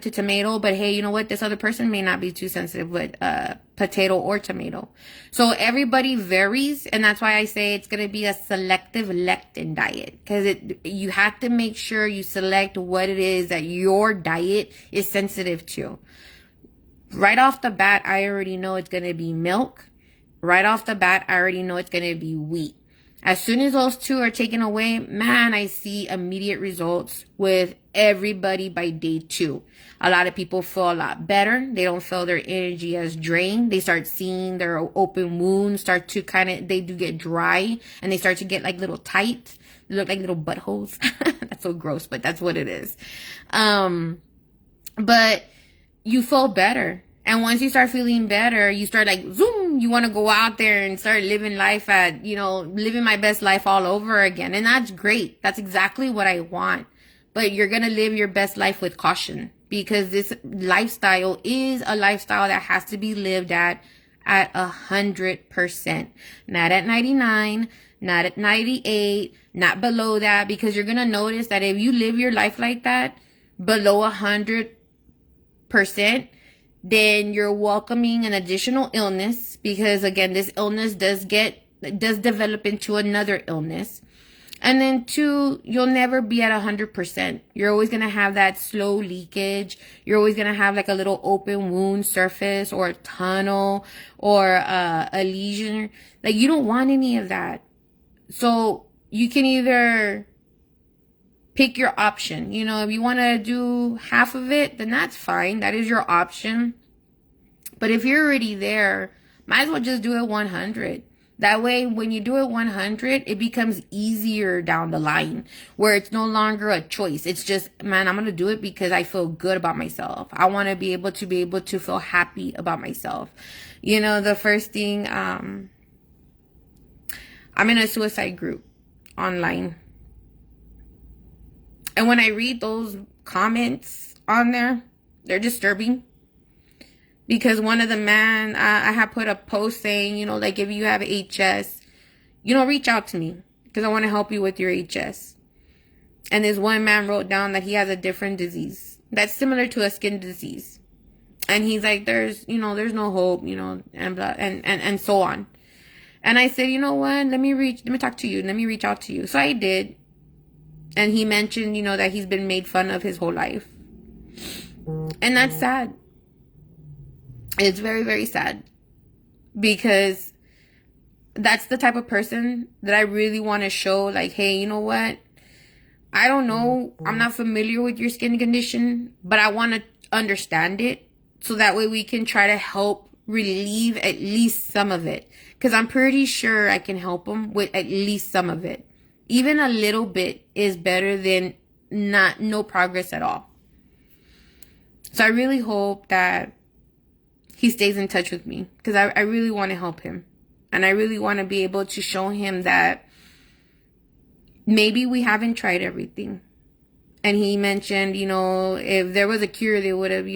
to tomato, but hey, you know what? This other person may not be too sensitive with potato or tomato. So everybody varies, and that's why I say it's going to be a selective lectin diet, because you have to make sure you select what it is that your diet is sensitive to. Right off the bat, I already know it's going to be milk. Right off the bat, I already know it's going to be wheat. As soon as those two are taken away, man, I see immediate results with everybody by day 2. A lot of people feel a lot better. They don't feel their energy as drained. They start seeing their open wounds start to they do get dry, and they start to get like little tight. They look like little buttholes. That's so gross, but that's what it is. But you feel better. And once you start feeling better, you start like, zoom, you want to go out there and start living life living my best life all over again. And that's great. That's exactly what I want. But you're going to live your best life with caution, because this lifestyle is a lifestyle that has to be lived at 100%. Not at 99, not at 98, not below that, because you're going to notice that if you live your life like that, below 100%, then you're welcoming an additional illness, because again, this illness does develop into another illness. And then 2, you'll never be at 100%. You're always going to have that slow leakage. You're always going to have like a little open wound surface, or a tunnel, or a lesion. Like, you don't want any of that. So you can either pick your option. If you want to do half of it, then that's fine. That is your option. But if you're already there, might as well just do it 100. That way, when you do it 100, it becomes easier down the line, where it's no longer a choice. It's just, man, I'm going to do it because I feel good about myself. I want to be able to feel happy about myself. The first thing, I'm in a suicide group online. And when I read those comments on there, they're disturbing. Because one of the men, I had put a post saying, like, if you have HS, reach out to me, because I want to help you with your HS. And this one man wrote down that he has a different disease that's similar to a skin disease. And he's like, there's no hope, and blah, and so on. And I said, you know what? Let me talk to you. Let me reach out to you. So I did. And he mentioned, that he's been made fun of his whole life. And that's sad. It's very, very sad, because that's the type of person that I really want to show, like, hey, you know what? I don't know. I'm not familiar with your skin condition, but I want to understand it, so that way we can try to help relieve at least some of it. Because I'm pretty sure I can help him with at least some of it. Even a little bit is better than no progress at all. So I really hope that he stays in touch with me, because I really want to help him. And I really want to be able to show him that maybe we haven't tried everything. And he mentioned, if there was a cure, they would have,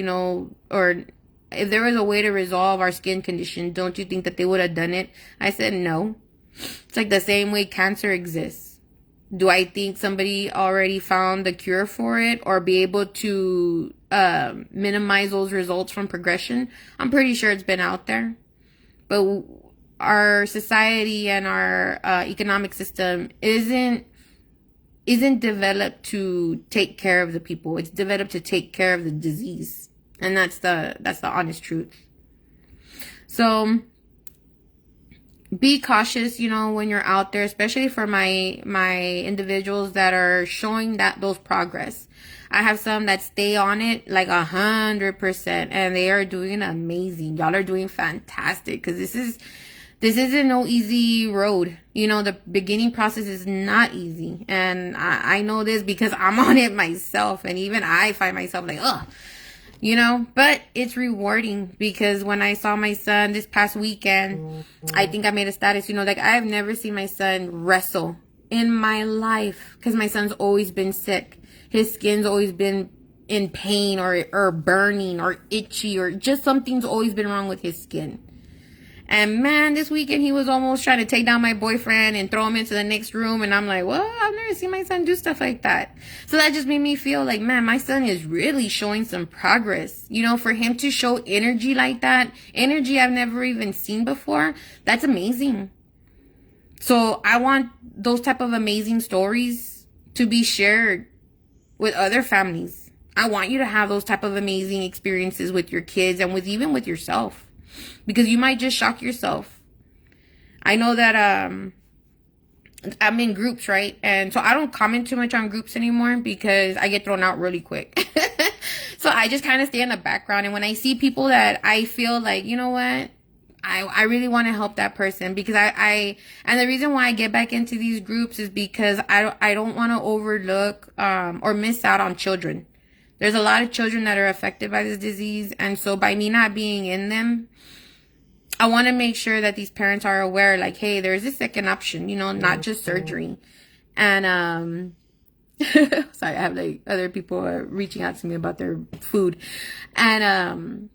or if there was a way to resolve our skin condition, don't you think that they would have done it? I said no. It's like the same way cancer exists. Do I think somebody already found the cure for it, or be able to minimize those results from progression? I'm pretty sure it's been out there. But our society and our economic system isn't developed to take care of the people. It's developed to take care of the disease. And that's the honest truth. So be cautious, when you're out there, especially for my individuals that are showing those progress. I have some that stay on it like 100%, and they are doing amazing. Y'all are doing fantastic, because this isn't no easy road. The beginning process is not easy, and I know this because I'm on it myself, and even I find myself like, ugh. But it's rewarding, because when I saw my son this past weekend, I think I made a status, like, I've never seen my son wrestle in my life, because my son's always been sick. His skin's always been in pain, or burning, or itchy, or just something's always been wrong with his skin. And man, this weekend he was almost trying to take down my boyfriend and throw him into the next room. And I'm like, well, I've never seen my son do stuff like that. So that just made me feel like, man, my son is really showing some progress. You know, for him to show energy like that, energy I've never even seen before, that's amazing. So I want those type of amazing stories to be shared with other families. I want you to have those type of amazing experiences with your kids and even with yourself. Because you might just shock yourself. I know that I'm in groups, right? And so I don't comment too much on groups anymore because I get thrown out really quick. So I just kind of stay in the background. And when I see people that I feel like, you know what? I really want to help that person, because and the reason why I get back into these groups is because I don't want to overlook or miss out on children. There's a lot of children that are affected by this disease. And so by me not being in them, I want to make sure that these parents are aware, like, hey, there's a second option, you know, not just surgery. And, sorry, I have like other people reaching out to me about their food. And,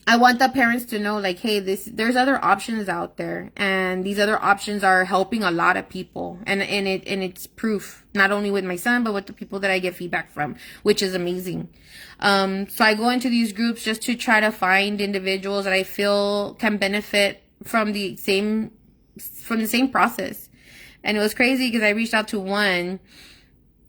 I want the parents to know, like, hey, there's other options out there, and these other options are helping a lot of people, and it's proof, not only with my son, but with the people that I get feedback from, which is amazing. So I go into these groups just to try to find individuals that I feel can benefit from the same process. And it was crazy because I reached out to one,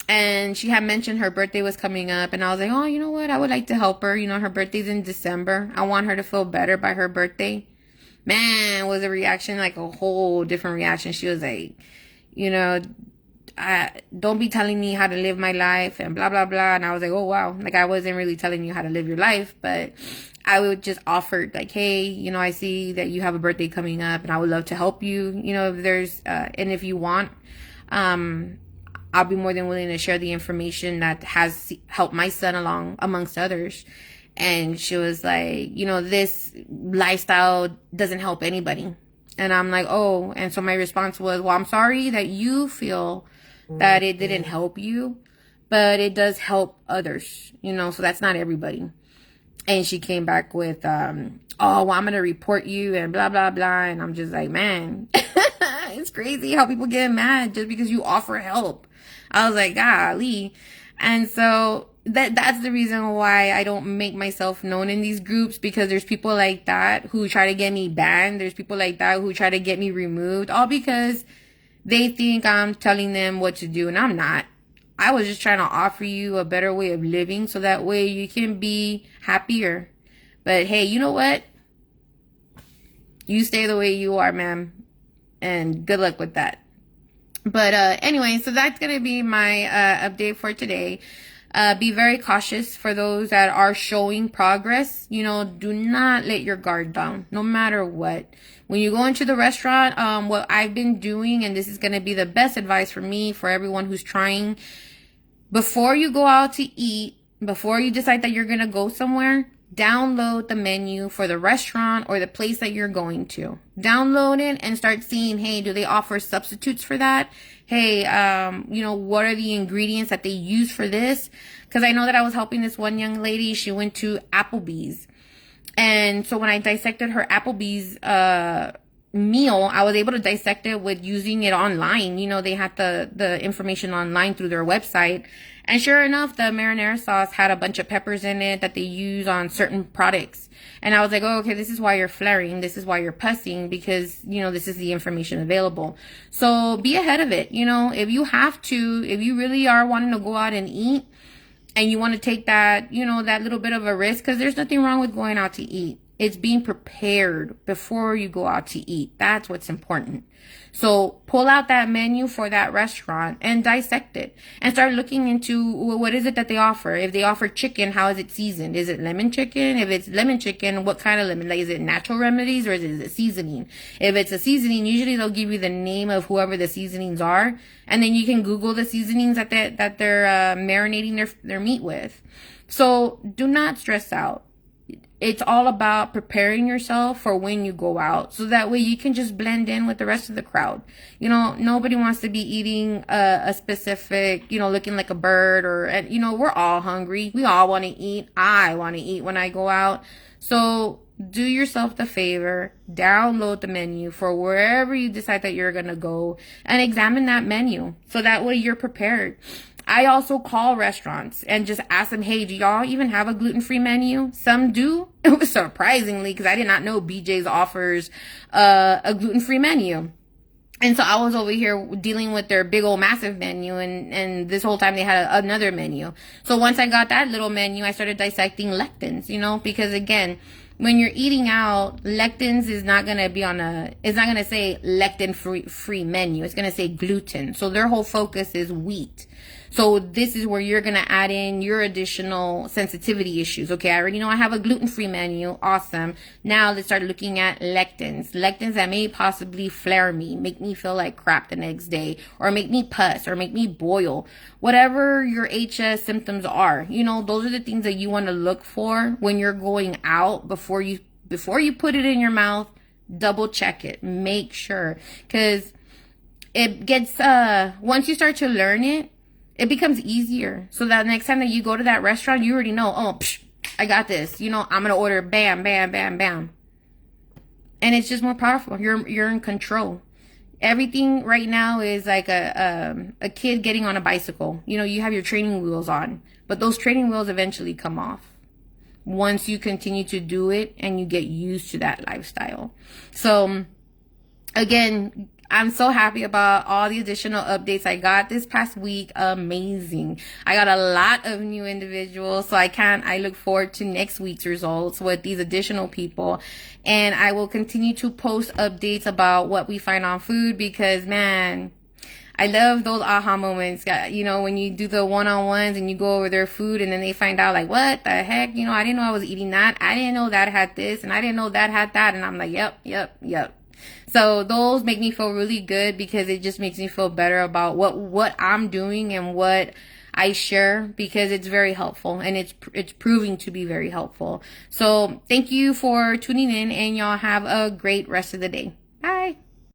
and she had mentioned her birthday was coming up. And I was like, oh, you know what? I would like to help her. You know, her birthday's in December. I want her to feel better by her birthday. Man, was a reaction, like a whole different reaction. She was like, you know, don't be telling me how to live my life and blah, blah, blah. And I was like, oh, wow. Like, I wasn't really telling you how to live your life. But I would just offer, like, hey, you know, I see that you have a birthday coming up and I would love to help you. You know, if there's, and if you want, I'll be more than willing to share the information that has helped my son along, amongst others. And she was like, you know, this lifestyle doesn't help anybody. And I'm like, oh. And so my response was, well, I'm sorry that you feel that it didn't help you, but it does help others, you know, so that's not everybody. And she came back with, oh, well, I'm going to report you and blah, blah, blah. And I'm just like, man, it's crazy how people get mad just because you offer help. I was like, golly. And so that's the reason why I don't make myself known in these groups, because there's people like that who try to get me banned. There's people like that who try to get me removed, all because they think I'm telling them what to do, and I'm not. I was just trying to offer you a better way of living so that way you can be happier. But hey, you know what? You stay the way you are, ma'am. And good luck with that. But anyway, so that's going to be my update for today. Be very cautious for those that are showing progress. You know, do not let your guard down, no matter what. When you go into the restaurant, what I've been doing, and this is going to be the best advice for me, for everyone who's trying, before you go out to eat, before you decide that you're going to go somewhere, download the menu for the restaurant or the place that you're going to. Download it and start seeing, hey, do they offer substitutes for that? Hey, you know, what are the ingredients that they use for this? Because I know that I was helping this one young lady. She went to Applebee's. And so when I dissected her Applebee's meal, I was able to dissect it with using it online. You know, they had the information online through their website. And sure enough, the marinara sauce had a bunch of peppers in it that they use on certain products. And I was like, oh, okay, this is why you're flaring. This is why you're pussing, because, you know, this is the information available. So be ahead of it. You know, if you have to, if you really are wanting to go out and eat and you want to take that, you know, that little bit of a risk, because there's nothing wrong with going out to eat. It's being prepared before you go out to eat. That's what's important. So pull out that menu for that restaurant and dissect it and start looking into, well, what is it that they offer? If they offer chicken, how is it seasoned? Is it lemon chicken? If it's lemon chicken, what kind of lemon? Like, is it natural remedies or is it seasoning? If it's a seasoning, usually they'll give you the name of whoever the seasonings are. And then you can Google the seasonings that they're marinating their meat with. So do not stress out. it's all about preparing yourself for when you go out. So that way you can just blend in with the rest of the crowd. You know, nobody wants to be eating a specific, you know, looking like a bird or, you know, we're all hungry. We all want to eat. I want to eat when I go out. So do yourself the favor, download the menu for wherever you decide that you're going to go and examine that menu. So that way you're prepared. I also call restaurants and just ask them, hey, do y'all even have a gluten-free menu? Some do. It was surprisingly, because I did not know BJ's offers a gluten-free menu. And so I was over here dealing with their big old massive menu, and this whole time they had another menu. So once I got that little menu, I started dissecting lectins, you know, because again, when you're eating out, lectins is not going to be it's not going to say lectin free menu. It's going to say gluten. So their whole focus is wheat. So this is where you're going to add in your additional sensitivity issues. Okay, I already know I have a gluten-free menu. Awesome. Now let's start looking at lectins. Lectins that may possibly flare me, make me feel like crap the next day, or make me pus, or make me boil. Whatever your HS symptoms are, you know, those are the things that you want to look for when you're going out before you put it in your mouth. Double check it. Make sure. Because it gets, once you start to learn it, it becomes easier. So that next time that you go to that restaurant, you already know, oh, I got this. You know, I'm going to order bam, bam, bam, bam. And it's just more powerful. You're in control. Everything right now is like a kid getting on a bicycle. You know, you have your training wheels on, but those training wheels eventually come off once you continue to do it and you get used to that lifestyle. So again, I'm so happy about all the additional updates I got this past week. Amazing. I got a lot of new individuals, so I look forward to next week's results with these additional people. And I will continue to post updates about what we find on food because, man, I love those aha moments. You know, when you do the one-on-ones and you go over their food and then they find out like, what the heck? You know, I didn't know I was eating that. I didn't know that had this and I didn't know that had that. And I'm like, yep. So those make me feel really good because it just makes me feel better about what I'm doing and what I share because it's very helpful and it's proving to be very helpful. So thank you for tuning in and y'all have a great rest of the day.